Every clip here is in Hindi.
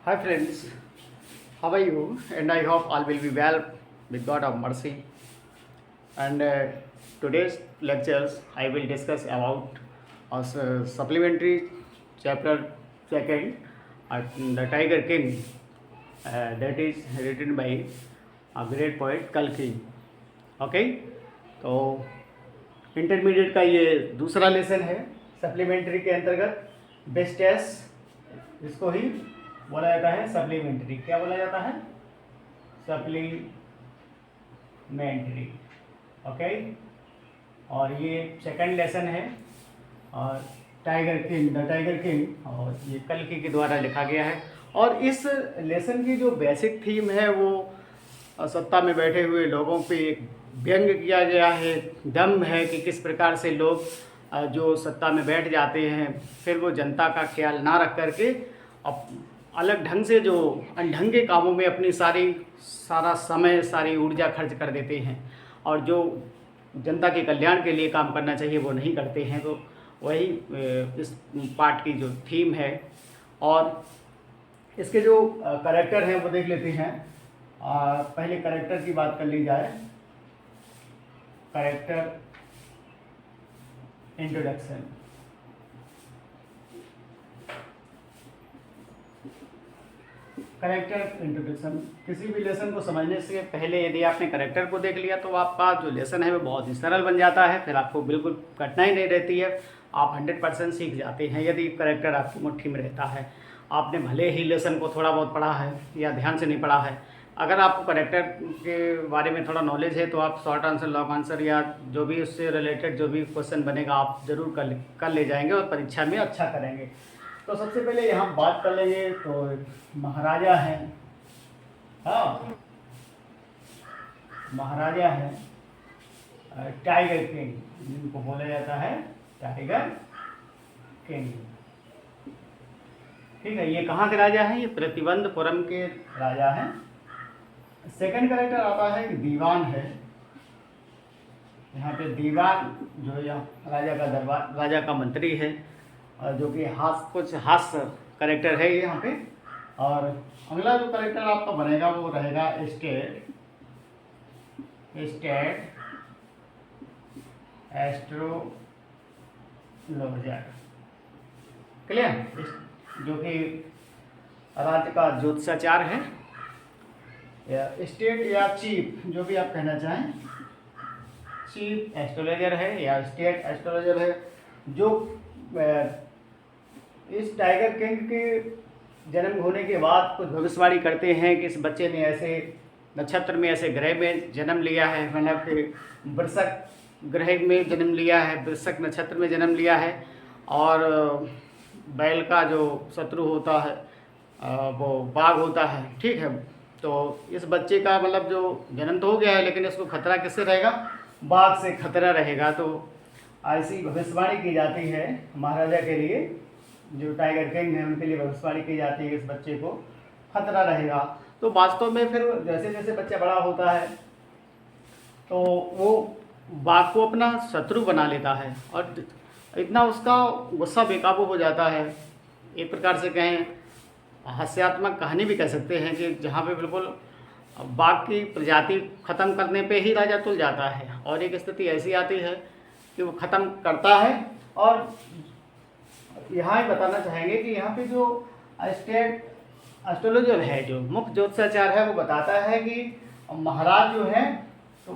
Hi friends, how are you? And I hope all will be well with God of mercy. And today's lectures I will discuss about supplementary chapter second, the Tiger King, that is written by a great poet Kalki. Okay, तो इंटरमीडिएट का ये दूसरा लेसन है सप्लीमेंट्री के अंतर्गत बेस्ट एस, इसको ही बोला जाता है सप्लीमेंट्री। क्या बोला जाता है? सप्लीमेंट्री। ओके, और ये सेकंड लेसन है और tiger king, the tiger king, और ये कल्कि के द्वारा लिखा गया है। और इस लेसन की जो बेसिक थीम है वो सत्ता में बैठे हुए लोगों पे एक व्यंग किया गया है, दम है कि किस प्रकार से लोग जो सत्ता में बैठ जाते हैं फिर वो जनता का ख्याल ना रख करके अब अलग ढंग से जो अनढंगे कामों में अपनी सारा समय, सारी ऊर्जा खर्च कर देते हैं और जो जनता के कल्याण के लिए काम करना चाहिए वो नहीं करते हैं। तो वही इस पार्ट की जो थीम है। और इसके जो कैरेक्टर हैं वो देख लेते हैं। पहले कैरेक्टर की बात कर ली जाए। Character introduction. कैरेक्टर इंट्रोडक्शन, किसी भी लेसन को समझने से पहले यदि आपने कैरेक्टर को देख लिया तो आपका जो लेसन है वो बहुत ही सरल बन जाता है, फिर आपको बिल्कुल कठिनाई नहीं रहती है, आप 100% सीख जाते हैं यदि कैरेक्टर आपकी मुट्ठी में रहता है। आपने भले ही लेसन को थोड़ा बहुत पढ़ा है या ध्यान से नहीं पढ़ा है, अगर आपको कैरेक्टर के बारे में थोड़ा नॉलेज है तो आप शॉर्ट आंसर, लॉन्ग आंसर या जो भी उससे रिलेटेड जो भी क्वेश्चन बनेगा आप ज़रूर कर ले जाएंगे और परीक्षा में अच्छा करेंगे। तो सबसे पहले यहाँ बात कर लेंगे तो महाराजा हैं, हाँ महाराजा हैं टाइगर किंग, जिनको बोला जाता है टाइगर किंग। ठीक है, ये कहाँ के राजा हैं? ये प्रतिबंधपुरम के राजा हैं। सेकंड कैरेक्टर आता है कि दीवान है। यहाँ पे दीवान जो यहाँ राजा का दरबार, राजा का मंत्री है, जो कि कुछ हास्य कैरेक्टर है ये यहाँ पे। और अगला जो कैरेक्टर आपका बनेगा वो रहेगा स्टेट एस्ट्रोलॉजर। क्लियर? जो कि राज्य का ज्योतिषाचार्य है, या स्टेट या चीफ, जो भी आप कहना चाहें, चीफ एस्ट्रोलॉजर है या स्टेट एस्ट्रोलॉजर है, जो इस टाइगर किंग के जन्म होने के बाद कुछ भविष्यवाणी करते हैं कि इस बच्चे ने ऐसे नक्षत्र में, ऐसे ग्रह में जन्म लिया है, मतलब कि वृश्चिक ग्रह में जन्म लिया है, वृश्चिक नक्षत्र में जन्म लिया है, और बैल का जो शत्रु होता है वो बाघ होता है। ठीक है, तो इस बच्चे का मतलब जो जन्म तो हो गया है लेकिन इसको खतरा किससे रहेगा? बाघ से खतरा रहेगा। तो ऐसी भविष्यवाणी की जाती है महाराजा के लिए, जो टाइगर किंग है उनके लिए भविष्यवाणी की जाती है, इस बच्चे को खतरा रहेगा। तो वास्तव में फिर जैसे जैसे बच्चा बड़ा होता है तो वो बाघ को अपना शत्रु बना लेता है और इतना उसका गुस्सा बेकाबू हो जाता है। एक प्रकार से कहें हास्यात्मक कहानी भी कह सकते हैं कि जहाँ पे बिल्कुल बाघ की प्रजाति ख़त्म करने पे ही राजा तुल जाता है, और एक स्थिति ऐसी आती है कि वो ख़त्म करता है। और यहाँ बताना चाहेंगे कि यहाँ पे जो स्टेट एस्ट्रोलॉजर है, जो मुख्य ज्योतिषाचार्य है, वो बताता है कि महाराज जो है तो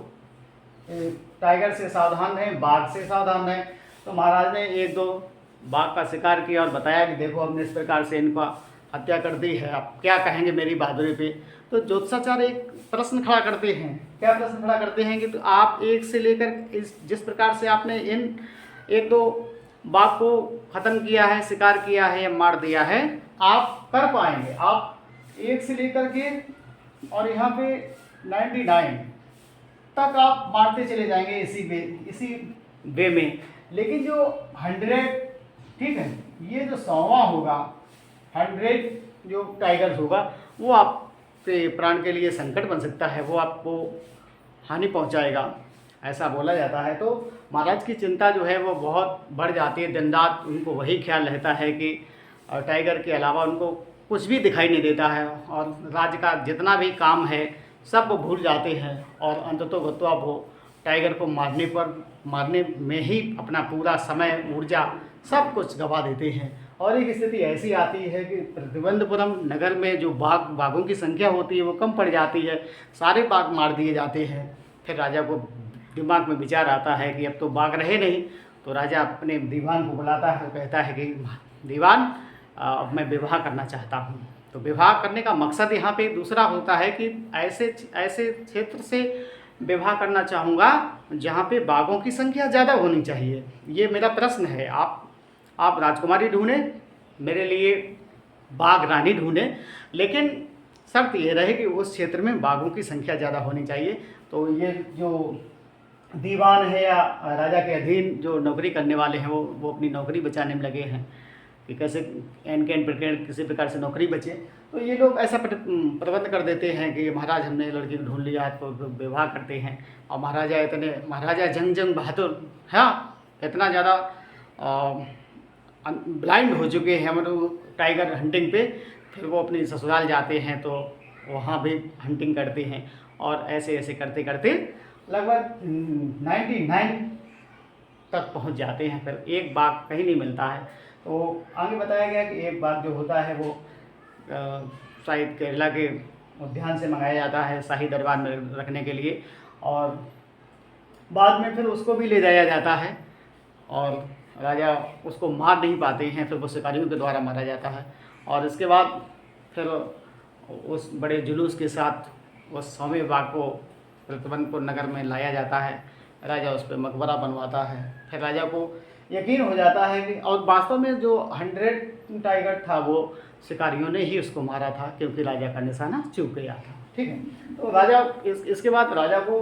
टाइगर से सावधान रहें, बाघ से सावधान रहें। तो महाराज ने एक दो बाघ का शिकार किया और बताया कि देखो हमने इस प्रकार से इनका हत्या कर दी है, आप क्या कहेंगे मेरी बहादुरी पे? तो ज्योतिषाचार्य एक प्रश्न खड़ा करते हैं। क्या प्रश्न खड़ा करते हैं कि तो आप एक से लेकर जिस प्रकार से आपने इन एक दो बाघ को ख़त्म किया है, शिकार किया है या मार दिया है, आप कर पाएंगे? आप एक से लेकर के और यहाँ पे 99 तक आप मारते चले जाएंगे इसी वे में, लेकिन जो 100, ठीक है, ये जो 100वां होगा, 100 जो टाइगर्स होगा वो आपके प्राण के लिए संकट बन सकता है, वो आपको हानि पहुंचाएगा, ऐसा बोला जाता है। तो महाराज की चिंता जो है वो बहुत बढ़ जाती है, दिन रात उनको वही ख्याल रहता है कि टाइगर के अलावा उनको कुछ भी दिखाई नहीं देता है और राज्य का जितना भी काम है सब वो भूल जाते हैं और अंततोगत्वा वो टाइगर को मारने में ही अपना पूरा समय ऊर्जा सब कुछ गवा देते हैं। और एक स्थिति ऐसी आती है कि तिरुवनंतपुरम नगर में जो बाघों की संख्या होती है वो कम पड़ जाती है, सारे बाघ मार दिए जाते हैं। फिर राजा को दिमाग में विचार आता है कि अब तो बाघ रहे नहीं, तो राजा अपने दीवान को बुलाता है, कहता है कि दीवान अब मैं विवाह करना चाहता हूँ। तो विवाह करने का मकसद यहाँ पे दूसरा होता है कि ऐसे क्षेत्र से विवाह करना चाहूँगा जहाँ पे बाघों की संख्या ज़्यादा होनी चाहिए। ये मेरा प्रश्न है। आप राजकुमारी ढूंढें, मेरे लिए बाघ रानी ढूंढें, लेकिन शर्त ये रहे कि उस क्षेत्र में बाघों की संख्या ज़्यादा होनी चाहिए। तो ये जो दीवान है या राजा के अधीन जो नौकरी करने वाले हैं वो अपनी नौकरी बचाने में लगे हैं कि कैसे किसी प्रकार से नौकरी बचे। तो ये लोग ऐसा प्रबंध कर देते हैं कि महाराज हमने लड़की को ढूंढ लिया तो विवाह करते हैं। और महाराजा जंग बहादुर, हाँ, इतना ज़्यादा ब्लाइंड हो चुके हैं मतलब टाइगर हंटिंग पे, फिर वो अपनी ससुराल जाते हैं तो वहाँ भी हंटिंग करते हैं। और ऐसे ऐसे करते करते लगभग 99 तक पहुँच जाते हैं। फिर एक बाघ कहीं नहीं मिलता है। तो आगे बताया गया कि एक बाघ जो होता है वो शायद केरला के उद्यान से मंगाया जाता है शाही दरबार में रखने के लिए, और बाद में फिर उसको भी ले जाया जाता है और राजा उसको मार नहीं पाते हैं, फिर वो शिकारियों के द्वारा मारा जाता है। और इसके बाद फिर उस बड़े जुलूस के साथ उस 100वें बाघ को तिरुवनंतपुर नगर में लाया जाता है। राजा उस पर मकबरा बनवाता है। फिर राजा को यकीन हो जाता है कि, और वास्तव में जो 100 टाइगर था वो शिकारियों ने ही उसको मारा था, क्योंकि राजा का निशाना चूक गया था। ठीक है। तो राजा इसके बाद राजा को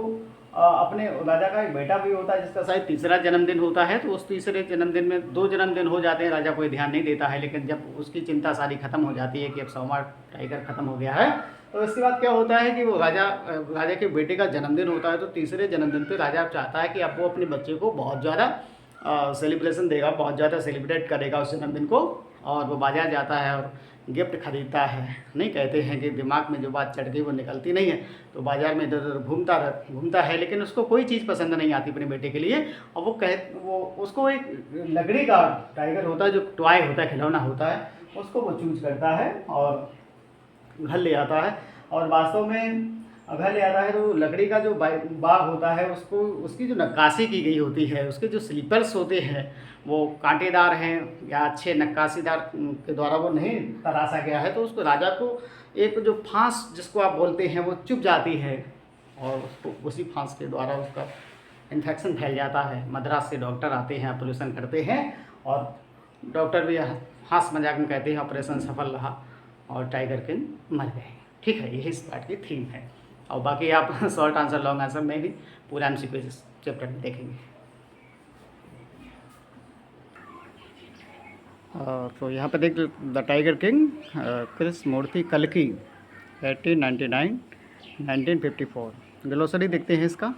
अपने राजा का एक बेटा भी होता है जिसका शायद तीसरा जन्मदिन होता है। तो उस तीसरे जन्मदिन में 2 जन्मदिन हो जाते हैं, राजा कोई ध्यान नहीं देता है। लेकिन जब उसकी चिंता सारी खत्म हो जाती है कि अब 100वां टाइगर खत्म हो गया है, तो इसके बाद क्या होता है कि वो राजा के बेटे का जन्मदिन होता है। तो तीसरे जन्मदिन पे राजा चाहता है कि अब वो अपने बच्चे को बहुत ज़्यादा सेलिब्रेशन देगा, बहुत ज़्यादा सेलिब्रेट करेगा उस जन्मदिन को। और वो बाजार जाता है और गिफ्ट खरीदता है। नहीं, कहते हैं कि दिमाग में जो बात चढ़ गई वो निकलती नहीं है। तो बाज़ार में इधर उधर घूमता है, लेकिन उसको कोई चीज़ पसंद नहीं आती अपने बेटे के लिए। और वो उसको एक लकड़ी का टाइगर होता है, जो टॉय होता है, खिलौना होता है, उसको वो चूज करता है और घर ले आता है। और वास्तव में घर ले आता है तो लकड़ी का जो बाग होता है उसकी जो नक्काशी की गई होती है, उसके जो स्लीपर्स होते हैं वो कांटेदार हैं या अच्छे नक्काशीदार के द्वारा वो नहीं तराशा गया है। तो उसको राजा को एक जो फांस जिसको आप बोलते हैं वो चुभ जाती है और उसको उसी फांस के द्वारा उसका इन्फेक्शन फैल जाता है। मद्रास से डॉक्टर आते हैं, ऑपरेशन करते हैं और डॉक्टर भी हंस मजाक में कहते हैं ऑपरेशन सफल रहा और टाइगर किंग मर गए। ठीक है, यही इस पार्ट की थीम है। और बाकी आप शॉर्ट आंसर लॉन्ग आंसर में भी पूरा MCQ चैप्टर में देखेंगे। तो यहाँ पर देख द टाइगर किंग कृष्णमूर्ति कल्कि 1899 1954। ग्लोसरी देखते हैं इसका।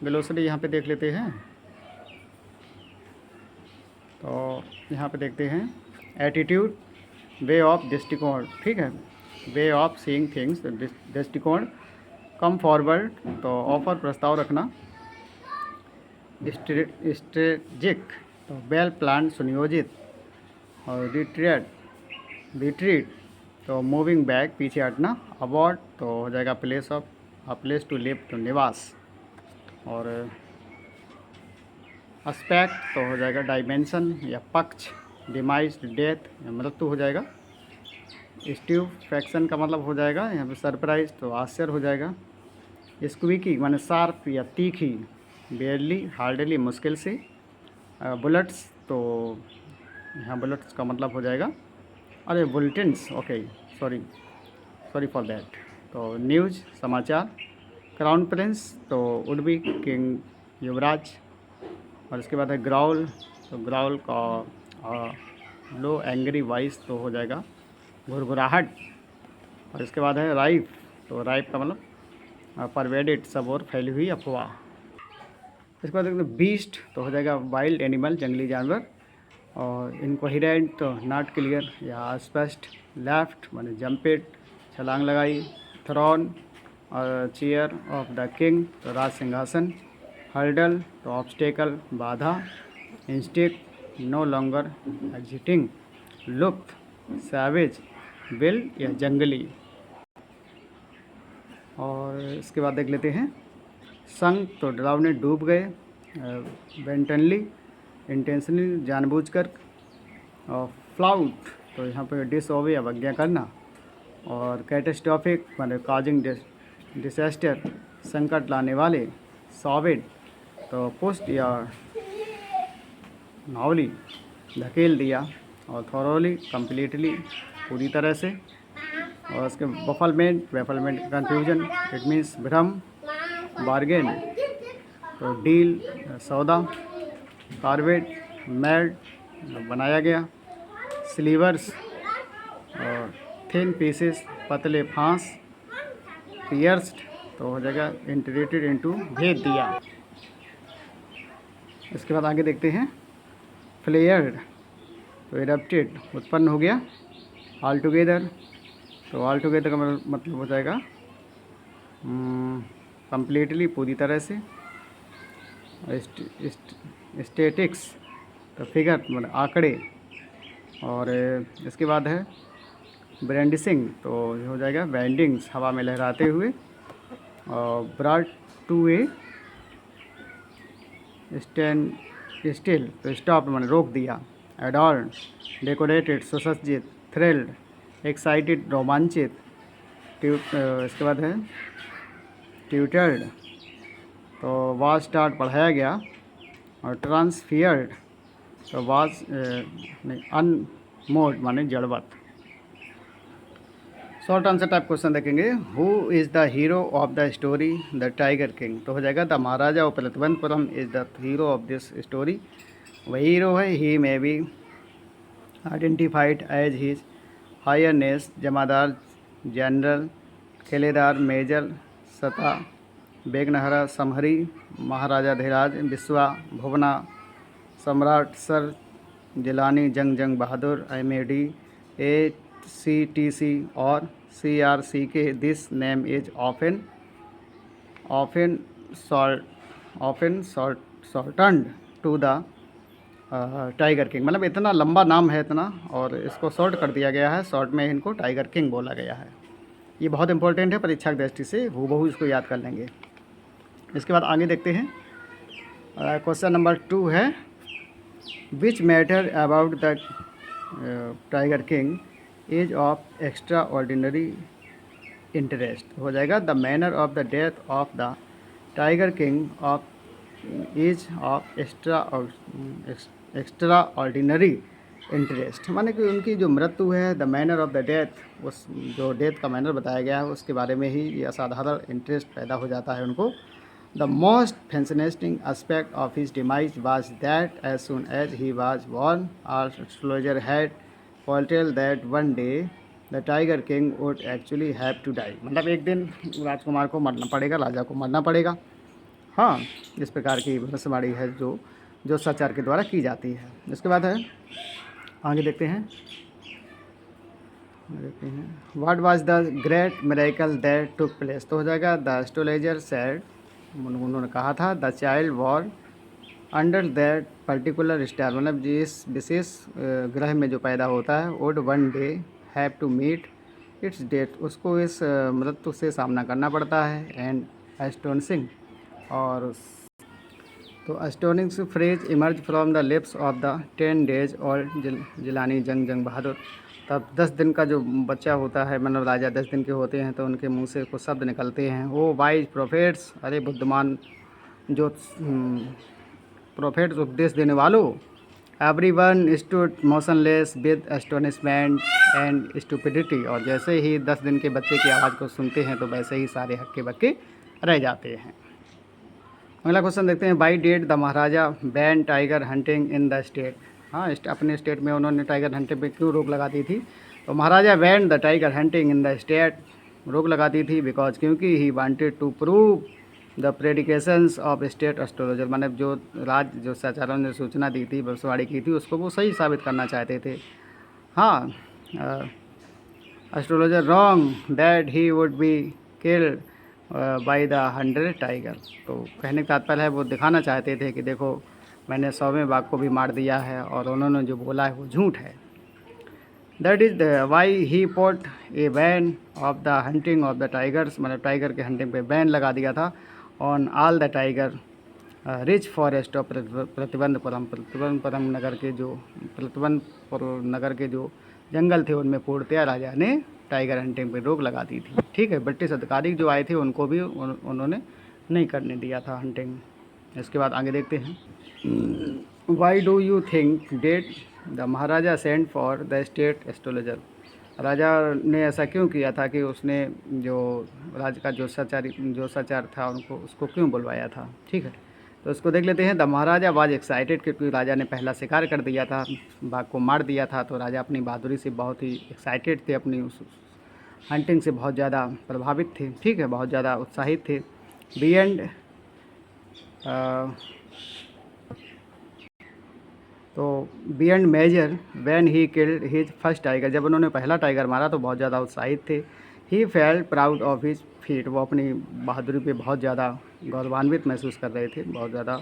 ग्लोसरी यहाँ पे देख लेते हैं। तो यहाँ पे देखते हैं एटीट्यूड, वे ऑफ दृष्टिकोण। ठीक है, वे ऑफ सीइंग थिंग्स, दृष्टिकोण। कम फॉरवर्ड, तो ऑफर प्रस्ताव रखना। स्ट्रेटेजिक, तो वेल प्लान सुनियोजित। और रिट्रीट, तो मूविंग बैक, पीछे हटना। अवॉर्ड, तो हो जाएगा प्लेस टू लिव, तो निवास। और एस्पेक्ट, तो हो जाएगा डायमेंशन या पक्ष। डिमाइज, डेथ, मृत्यु हो जाएगा। स्ट्यूपेफैक्शन का मतलब हो जाएगा यहाँ पे सरप्राइज, तो आश्चर्य हो जाएगा। स्क्वीकी माने शार्प या तीखी। बेयरली, हार्डली, मुश्किल से। बुलेट्स, तो यहाँ बुलेट्स का मतलब हो जाएगा अरे bulletins, okay, sorry for that. तो न्यूज़, समाचार। क्राउन प्रिंस, तो वुड बी किंग, युवराज। और इसके बाद है ग्राउल, तो ग्राउल का लो एंग्री वॉइस, तो हो जाएगा घुरघुराहट। और इसके बाद है राइफ, तो राइफ का मतलब परवेडेड, सब और फैली हुई अफवाह। इसके बाद देखते हैं बीस्ट, तो हो जाएगा वाइल्ड एनिमल, जंगली जानवर। और इनकोहेरेंट, तो नॉट क्लियर या अस्पष्ट। लेफ्ट माने जंपेड छलांग लगाई, throne chair of the king तो राज सिंहासन, हर्डल तो ऑब्स्टेकल बाधा, इंस्टिक नो लॉन्गर एग्जिटिंग, लुप्त सैवेज विल्ड या जंगली। और इसके बाद देख लेते हैं संक तो डरावने डूब गए, वेंटनली इंटेंशनली जानबूझकर, और फ्लाउट तो यहाँ पर डिसओबे अवज्ञा करना, और कैटेस्ट्रॉफिक माने काजिंग डिसास्टर संकट लाने वाले, सॉविड तो पुस्ट या नावली धकेल दिया, और थॉरोली कम्प्लीटली पूरी तरह से, और उसके वेफलमेंट कन्फ्यूजन इट मीन्स भ्रम, बार्गेन तो डील सौदा, कार्वेट मेड बनाया गया, स्लीवर्स और थिन पीसेस पतले फांस, पियर्स्ड तो हो जाएगा इंटीग्रेटेड इनटू भेद दिया। इसके बाद आगे देखते हैं फ्लेयर्ड तो इरप्टेड उत्पन्न हो गया, ऑल टुगेदर तो ऑल टुगेदर का मतलब हो जाएगा कम्प्लीटली पूरी तरह से, स्टेटिक्स तो फिगर मतलब आंकड़े, और इसके बाद है ब्रांडिसिंग तो हो जाएगा बैंडिंग्स हवा में लहराते हुए, और brought to a standstill तो स्टॉप मैंने रोक दिया, एडॉर्न डेकोरेटेड सुसज्जित, थ्रिल्ड एक्साइटेड रोमांचित, इसके बाद है ट्यूटर्ड तो वाज स्टार्ट पढ़ाया गया, और ट्रांसफियर्ड तो वाज अनमोड माने जड़वत। शॉर्ट आंसर टाइप क्वेश्चन देखेंगे, who is the hero of the story the tiger king तो हो जाएगा the Maharaja of Thiruvananthapuram is the hero of this story, वही हीरो है, he may be identified as his highness Jamedar general खेलेदार major सता बेगनहरा समहरी महाराजा धीराज विश्वा भुवना सम्राट sir Jilani Jung Bahadur MAD ACTC और CRCK this name is often shortened to the tiger king मतलब इतना लंबा नाम है इतना, और इसको शॉर्ट कर दिया गया है, शॉर्ट में इनको टाइगर किंग बोला गया है। ये बहुत इंपॉर्टेंट है, परीक्षा की दृष्टि से हूबहू इसको याद कर लेंगे। इसके बाद आगे देखते हैं क्वेश्चन नंबर 2 है, which matter about the tiger king as of extraordinary interest हो जाएगा, the manner of the death of the tiger king of as of extraordinary interest माने कि उनकी जो मृत्यु है, the manner of the death उस जो डेथ का मैनर बताया गया है उसके बारे में ही ये असाधारण इंटरेस्ट पैदा हो जाता है उनको। The most fascinating aspect of his demise was that as soon as he was born our astrologer had foretold that one day the tiger king would actually have to die मतलब एक दिन राजकुमार को मरना पड़ेगा, राजा को मरना पड़ेगा। हाँ, इस प्रकार की भविष्यवाणी है जो सचार के द्वारा की जाती है। इसके बाद है आगे देखते हैं what was the great miracle that took place तो हो जाएगा, द एस्ट्रोलॉजर सेड उन्होंने कहा था, the child war under that particular star मतलब जिस विशेष ग्रह में जो पैदा होता है, would one day have to meet its death उसको इस मृत्यु से सामना करना पड़ता है। एंड एस्टोनिशिंग और तो astonishing phrase emerge from the lips of the 10 days old Jilani Jung बहादुर तब 10 दिन का जो बच्चा होता है मतलब राजा 10 दिन के होते हैं तो उनके मुंह से कुछ शब्द निकलते हैं, वो वाइज प्रोफेट्स अरे बुद्धिमान जो प्रोफेट्स उपदेश देने वालों, everyone stood motionless with astonishment and stupidity और जैसे ही 10 दिन के बच्चे की आवाज़ को सुनते हैं तो वैसे ही सारे हक्के बक्के रह जाते हैं। अगला क्वेश्चन देखते हैं, why did the maharaja ban tiger hunting in the state. हाँ, अपने स्टेट में उन्होंने टाइगर हंटिंग पे क्यों रोक लगा दी थी, तो Maharaja ban the tiger hunting in the state रोक लगा दी थी बिकॉज क्योंकि he wanted to prove the predictions of state astrologer मतलब जो सचारों ने सूचना दी थी भविष्यवाणी की थी उसको वो सही साबित करना चाहते थे। हाँ, astrologer wrong that he would be killed by the 100 tiger. तो कहने का तात्पर्य है वो दिखाना चाहते थे कि देखो मैंने 100वें बाघ को भी मार दिया है और उन्होंने जो बोला है वो झूठ है। That is why he put a ban of the hunting of the tigers, मतलब टाइगर के हंटिंग पे बैन लगा दिया था on all the tiger rich forest of Pratibandhapuram नगर के जो जंगल थे उनमें पूर्णतया राजा ने टाइगर हंटिंग पर रोक लगा दी थी। ठीक है, ब्रिटिश अधिकारी जो आए थे उनको भी उन्होंने नहीं करने दिया था हंटिंग। इसके बाद आगे देखते हैं। Why do you think that the Maharaja sent for the state astrologer. राजा ने ऐसा क्यों किया था कि उसने जो राज्य का जोशाचार था उसको क्यों बुलवाया था। ठीक है, तो इसको देख लेते हैं। द महाराजा वाज एक्साइटेड, क्योंकि राजा ने पहला शिकार कर दिया था, बाघ को मार दिया था, तो राजा अपनी बहादुरी से बहुत ही एक्साइटेड थे, अपनी उस हंटिंग से बहुत ज़्यादा प्रभावित थे। ठीक है, बहुत ज़्यादा उत्साहित थे। बियॉन्ड तो beyond measure when he killed his first tiger, जब उन्होंने पहला टाइगर मारा तो बहुत ज़्यादा उत्साहित थे। He felt proud of his feet, वो अपनी बहादुरी पे बहुत ज़्यादा गौरवान्वित महसूस कर रहे थे, बहुत ज़्यादा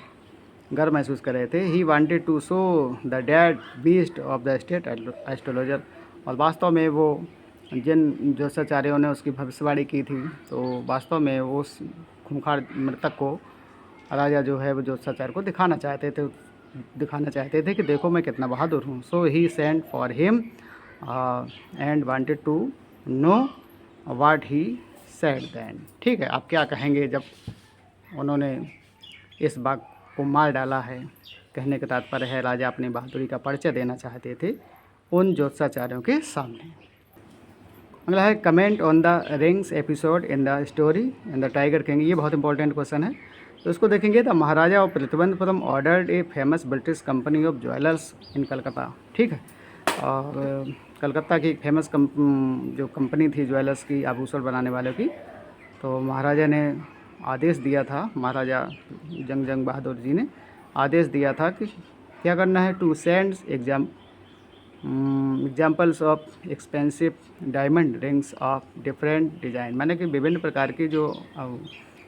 गर्व महसूस कर रहे थे। He wanted to show the dead beast of the state astrologer, और वास्तव में वो जिन जोशाचार्यों ने उसकी भविष्यवाणी की थी, तो वास्तव में उस खूंखार मृतक को राजा जो है वो जोशाचार्य को दिखाना चाहते थे कि देखो मैं कितना बहादुर हूँ। So he sent for him and wanted to know what he said then. ठीक है, आप क्या कहेंगे जब उन्होंने इस बाघ को मार डाला है। कहने का तात्पर्य है राजा अपनी बहादुरी का परिचय देना चाहते थे उन जोशाचार्यों के सामने। अगला है comment on the rings episode in the story in the tiger king. ये बहुत इंपॉर्टेंट क्वेश्चन है, तो इसको देखेंगे। The Maharaja of Pratibandhapuram ordered a famous British company of jewellers in Calcutta. ठीक है, और कलकत्ता की एक फेमस जो कंपनी थी ज्वेलर्स की, आभूषण बनाने वालों की, तो महाराजा ने आदेश दिया था, महाराजा जंग बहादुर जी ने आदेश दिया था कि क्या करना है, to send examples of expensive diamond rings of different design, माने कि विभिन्न प्रकार की जो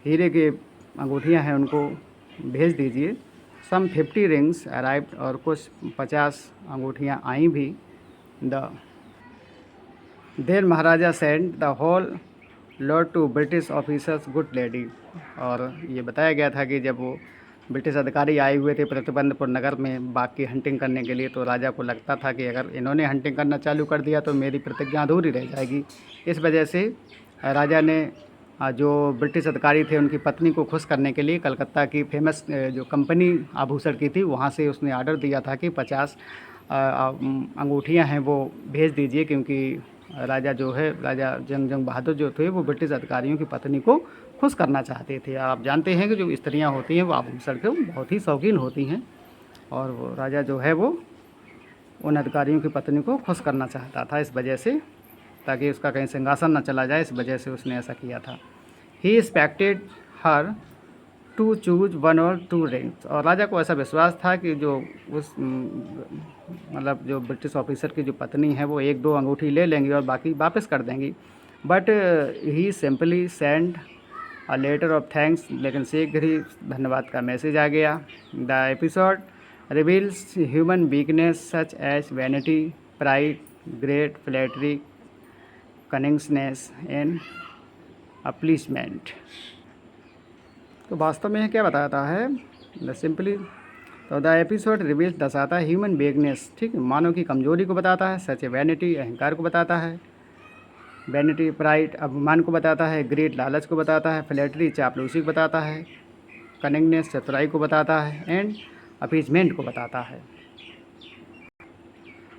हीरे के अंगूठियां हैं उनको भेज दीजिए। सम 50 रिंग्स अराइव्ड, और कुछ 50 अंगूठियां आई भी। Then maharaja send the whole lot to British officers good lady, और ये बताया गया था कि जब वो ब्रिटिश अधिकारी आए हुए थे प्रतिबंधपुर नगर में बाघ की हंटिंग करने के लिए, तो राजा को लगता था कि अगर इन्होंने हंटिंग करना चालू कर दिया तो मेरी प्रतिज्ञा अधूरी रह जाएगी। इस वजह से राजा ने जो ब्रिटिश अधिकारी थे उनकी पत्नी को खुश करने के लिए कलकत्ता की फेमस जो कंपनी आभूषण की थी वहाँ से उसने ऑर्डर दिया था कि 50 अंगूठियाँ हैं वो भेज दीजिए, क्योंकि राजा जो है, राजा जंग बहादुर जो थे वो ब्रिटिश अधिकारियों की पत्नी को खुश करना चाहते थे। आप जानते हैं कि जो स्त्रियां होती हैं वो आभूषण के बहुत ही शौकीन होती हैं, और वो राजा जो है वो उन अधिकारियों की पत्नी को खुश करना चाहता था, इस वजह से, ताकि उसका कहीं सिंहासन न चला जाए, इस वजह से उसने ऐसा किया था। ही एक्सपेक्टेड हर टू चूज 1 और 2 रिंग्स, और राजा को ऐसा विश्वास था कि जो उस मतलब जो ब्रिटिश ऑफिसर की जो पत्नी है वो 1-2 अंगूठी ले लेंगी और बाकी वापस कर देंगी। But he simply send a letter of thanks, लेकिन शीघ्र ही धन्यवाद का मैसेज आ गया। The episode reveals human weakness such as vanity, pride, great flattery, cunningness and अपलिशमेंट। तो वास्तव में क्या बताता है द सिंपली, तो द एपिसोड रिवील्स दर्शाता है ह्यूमन वीकनेस, ठीक है, मानव की कमजोरी को बताता है। सच वैनिटी, अहंकार को बताता है। वैनिटी प्राइड, अभिमान को बताता है। ग्रेट, लालच को बताता है। फ्लैटरी, चापलूसी को बताता है। कनिंगनेस, चतुराई को बताता है। एंड अपीजमेंट को बताता है।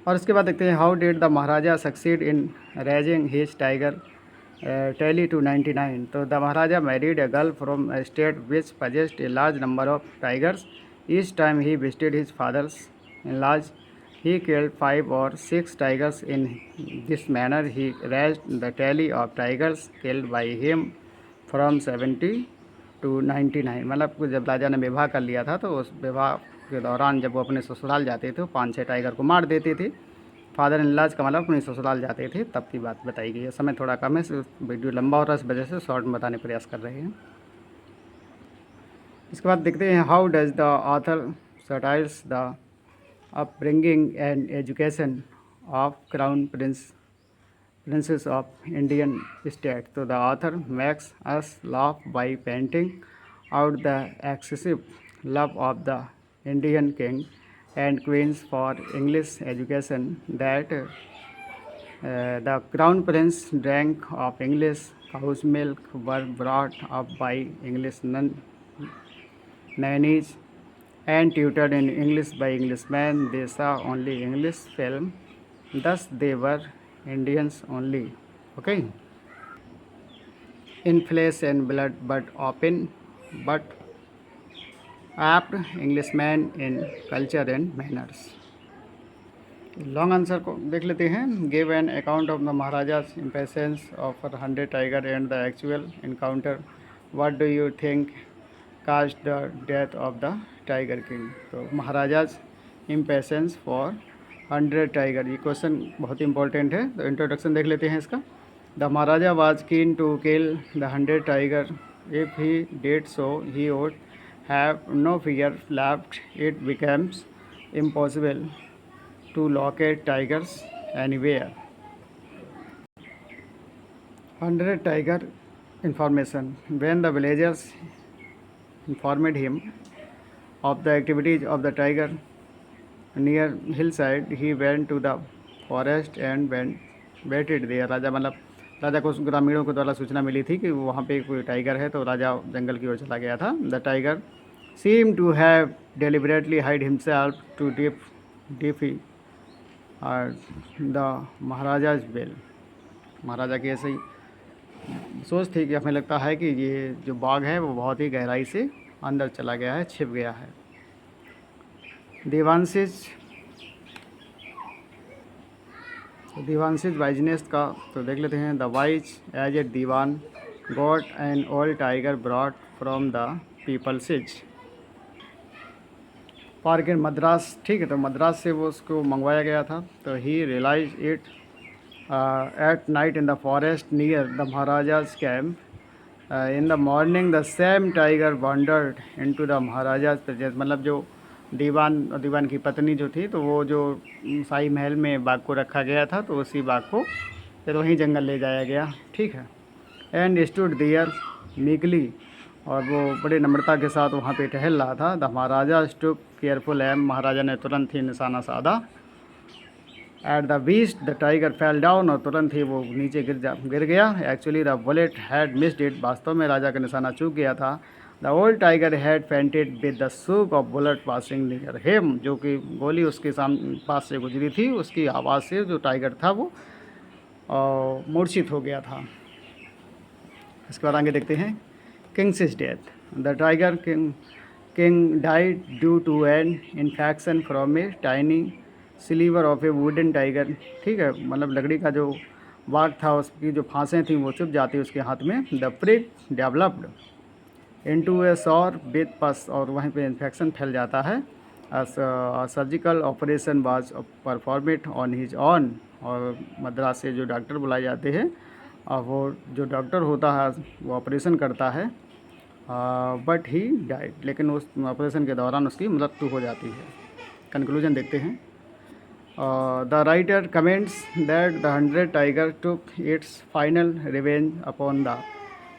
और इसके बाद देखते हैं how did the maharaja succeed in raising his tiger tally to 99। तो the maharaja married a girl from a state which possessed a large number of tigers. Each time he visited his father's in-laws, he killed 5 or 6 tigers. In this manner, he raised the tally of tigers killed by him from 70 to 99। मतलब जब राजा ने विवाह कर लिया था तो उस विवाह के दौरान जब वो अपने ससुराल जाते थे तो 5-6 टाइगर को मार देते थे। फादर इन लॉज का मतलब अपने ससुराल जाते थे तब की बात बताई गई है। समय थोड़ा कम है, वीडियो लंबा हो रहा है, इस वजह से शॉर्ट में बताने का प्रयास कर रहे हैं। इसके बाद देखते हैं how does the author satirises the upbringing and education of crown princes of Indian state. तो the author makes us laugh by painting out the excessive love of the Indian king and queens for English education that the crown prince drank of English cow's milk were brought up by English nannies and tutored in English by Englishmen. They saw only English film, thus they were Indians only. Okay, in flesh and blood, but apt Englishman in culture and manners. Long answer को देख लेते हैं। Give an account of the Maharaja's impatience of 100 tiger and the actual encounter. What do you think caused the death of the tiger king. तो महाराजाज इम्पेशंस फॉर 100 टाइगर, ये क्वेश्चन बहुत इंपॉर्टेंट है। तो इंट्रोडक्शन देख लेते हैं इसका। The Maharaja was keen to kill the 100 tiger. If he did so, he would have no fear left. It becomes impossible to locate tigers anywhere. 100 tiger information. When the villagers informed him of the activities of the tiger near hillside, he went to the forest and waited there. राजा को ग्रामीणों के द्वारा सूचना मिली थी कि वहाँ पे कोई टाइगर है, तो राजा जंगल की ओर चला गया था। The tiger seem to have deliberately hide himself to defy the Maharaja's will. Maharaja की ऐसी सोच थी कि हमें लगता है कि ये जो बाघ है वो बहुत ही गहराई से अंदर चला गया है, छिप गया है। दीवानसिज वाइजनेस का तो देख लेते हैं। The wise as a dewan got an old tiger brought from the People's Park in Madras. ठीक है, तो मद्रास से वो उसको मंगवाया गया था। तो he release it at night in the forest near the Maharaja's camp. In the morning the same tiger wandered into the Maharaja's presence. मतलब जो दीवान की पत्नी जो थी, तो वो जो शाही महल में बाघ को रखा गया था, तो उसी बाघ को फिर वहीं जंगल ले जाया गया। ठीक है, एंड स्टूड देयर मीकली, और वो बड़े नम्रता के साथ वहाँ पे टहल रहा था। The Maharaja took careful aim. महाराजा ने तुरंत ही निशाना साधा। At the beast the tiger fell down, और तुरंत ही वो नीचे गिर गया। Actually the bullet had missed it. वास्तव में राजा का निशाना चूक गया था। The old tiger had fainted with the shock of bullet passing near him. जो कि गोली उसके पास से गुजरी थी, उसकी आवाज़ से जो टाइगर था वो मूर्छित हो गया था। इसके बाद आगे देखते हैं। King's death. The tiger king died due to an infection from a tiny sliver of a wooden tiger. ठीक है, मतलब लकड़ी का जो बाघ था उसकी जो फांसें थी वो चुभ जाती उसके हाथ में। The prick developed into a sore with pus, और वहीं पे इन्फेक्शन फैल जाता है। Surgical operation was performed on his arm, और मद्रास से जो डॉक्टर बुलाए जाते हैं और वो जो डॉक्टर होता है वो ऑपरेशन करता है। बट ही डाइड, लेकिन उस ऑपरेशन के दौरान उसकी मृत्यु हो जाती है। कंक्लूजन देखते हैं। The writer comments that the 100 tiger took its final revenge upon the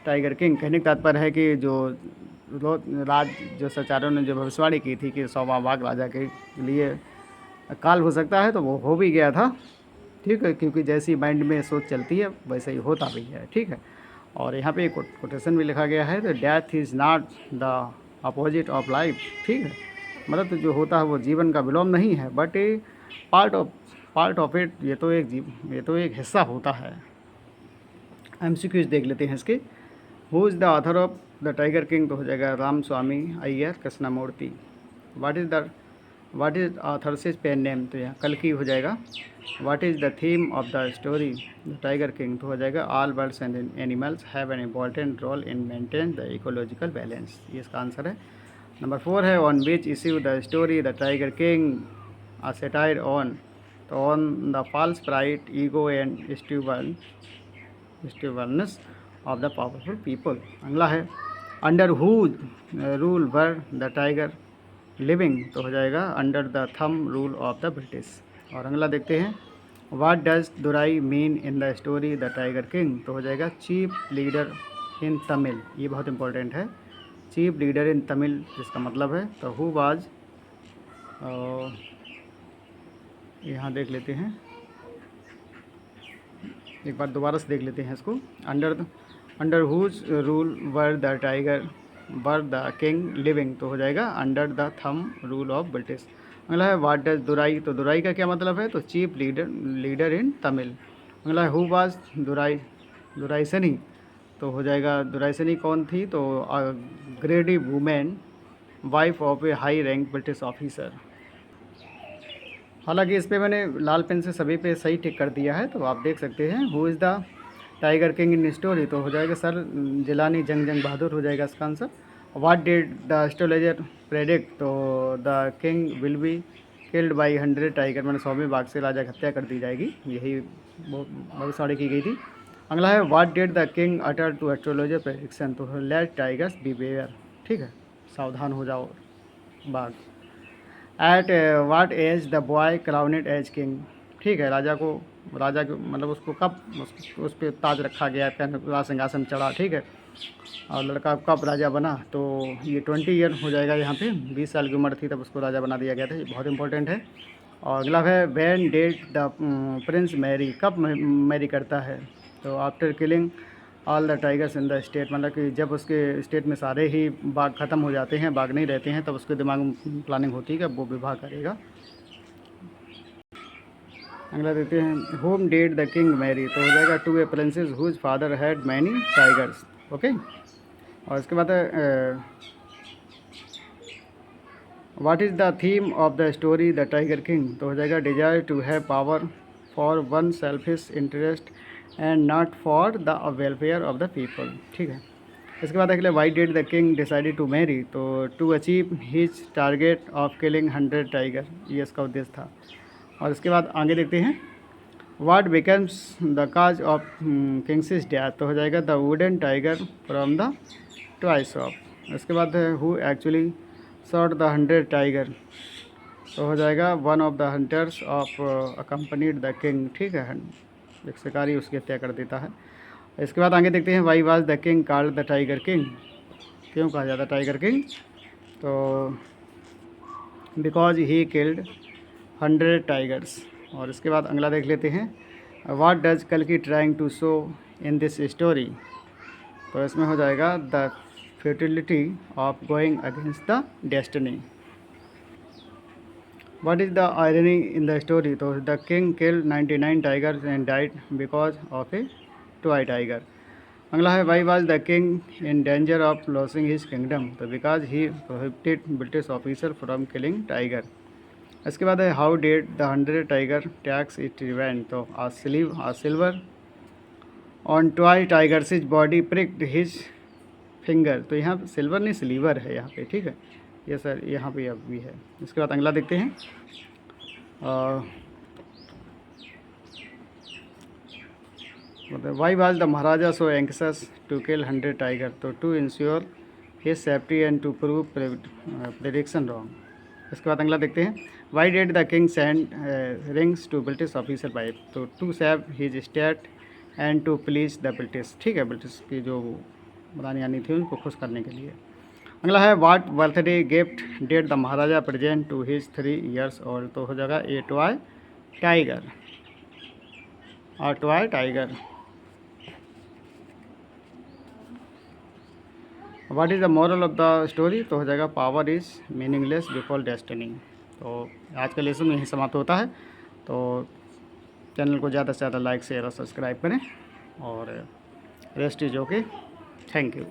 tiger king. कहने का तात्पर्य है कि जो सचारों ने जो भविष्यवाणी की थी कि 100वां बाघ राजा के लिए काल हो सकता है, तो वो हो भी गया था। ठीक है, क्योंकि जैसी माइंड में सोच चलती है वैसे ही होता भी है। ठीक है, और यहाँ पे एक कोटेशन भी लिखा गया है। तो death is not the opposite of life. ठीक है, मतलब तो जो होता है वो जीवन का विलोम नहीं है, but A part of it. ये तो एक हिस्सा होता है। MCQs देख लेते हैं इसके। Who is the author of the tiger king, तो हो जाएगा Ramaswamy Aiyar Krishnamurthy. What is author's pen name, तो यहाँ कल्कि हो जाएगा। What is the theme of the story the tiger king, तो हो जाएगा all birds and animals have an important role in maintain the ecological balance. ये इसका आंसर है। नंबर 4 है on which issue the story the tiger king uh satire on, तो on the false pride ego and stubbornness of the powerful people. अगला है under whose rule were the tiger living, तो हो जाएगा under the thumb rule of the British. और अगला देखते हैं what does Durai mean in the story the tiger king, तो हो जाएगा चीफ लीडर इन तमिल। ये बहुत इंपॉर्टेंट है, चीफ लीडर इन तमिल जिसका मतलब है। तो हु वाज, यहाँ देख लेते हैं, एक बार दोबारा से देख लेते हैं इसको। Under whose rule were the king living, तो हो जाएगा under the thumb rule of British. अगला है व्हाट डज दुराई, तो दुराई का क्या मतलब है, तो चीफ लीडर इन तमिल। अगला है हु वाज दुराइसनी, तो हो जाएगा दुराइसनी कौन थी, तो ग्रेडी women wife of A high rank British officer. हालांकि इस पे मैंने लाल पेन से सभी पे सही टिक कर दिया है, तो आप देख सकते हैं। Who is the tiger king in story, तो हो जाएगा सर जिलानी जंग बहादुर हो जाएगा इसका answer. What did the astrologer predict, तो the king will be killed by 100 tiger, मैंने 100वें बाघ से राजा की हत्या कर दी जाएगी, यही भविष्यवाणी की गई थी। अगला है what did the king utter to astrologer prediction, तो लेट टाइगर्स बी बेयर, ठीक है, सावधान हो जाओ बाघ। At what age the boy crowned as king, ठीक है, राजा के मतलब उसको कब उस पर ताज रखा गया, राज सिंहासन चढ़ा, ठीक है, और लड़का कब राजा बना, तो ये 20 ईयर हो जाएगा यहाँ पे, 20 साल की उम्र थी तब उसको राजा बना दिया गया था, ये बहुत इंपॉर्टेंट है। और अगला है when did the prince marry, कब मैरी करता है, तो after killing all the tigers in the state, मतलब कि जब उसके स्टेट में सारे ही बाघ ख़त्म हो जाते हैं, बाघ नहीं रहते हैं, तब उसके दिमाग में प्लानिंग होती है कि वो विवाह करेगा। अगला देखते हैं whom did the king marry, तो हो जाएगा to a princess whose father had many tigers, okay. और इसके बाद what is the theme of the story the tiger king, तो हो जाएगा desire to have power for one selfish interest and not for the welfare of the people, ठीक है। इसके बाद अगले why did the king decided to marry, तो to achieve his target of killing 100 tiger, ये इसका उद्देश्य था। और इसके बाद आगे देखते हैं what becomes the cause of Kings death, तो हो जाएगा the wooden tiger from the toy shop. इसके बाद who actually shot the 100 tiger, तो हो जाएगा one of the hunters of accompanied the king, ठीक है, एक शिकारी उसकी हत्या कर देता है। इसके बाद आगे देखते हैं why was the king called the tiger king, क्यों कहा जाता टाइगर किंग, तो बिकॉज ही किल्ड 100 टाइगर्स। और इसके बाद अगला देख लेते हैं व्हाट डज कल्कि trying to show in this story, तो इसमें हो जाएगा the futility of going against the destiny. What is the irony in the story, तो the king killed 99 tigers and died because of a toy tiger. अगला है why was the king in danger of losing his kingdom, तो because he prohibited British officer from killing tiger. इसके बाद है how did the 100 tiger takes its revenge, तो a sliver on toy tiger his body pricked his finger, तो यहाँ सिल्वर नहीं स्लीवर है यहाँ पे, ठीक है, ये सर यहाँ पे अब भी है। इसके बाद अगला देखते हैं मतलब why was the Maharaja so anxious to kill 100 tiger, तो to ensure his safety and to prove prediction wrong. इसके बाद अगला देखते हैं why did the king send rings to British officer wife, तो to save his state and to please the British, ठीक है, ब्रिटिश की जो रानी आनी थी उनको खुश करने के लिए। अगला है what birthday gift did the Maharaja present to his 3 years old, तो हो जाएगा ए टॉय टाइगर और toy tiger. What is the moral of the story, तो हो जाएगा power is meaningless before destiny. तो आज का लेसन यहीं समाप्त होता है, तो चैनल को ज़्यादा से ज़्यादा लाइक शेयर और सब्सक्राइब करें, और rest is okay, thank you.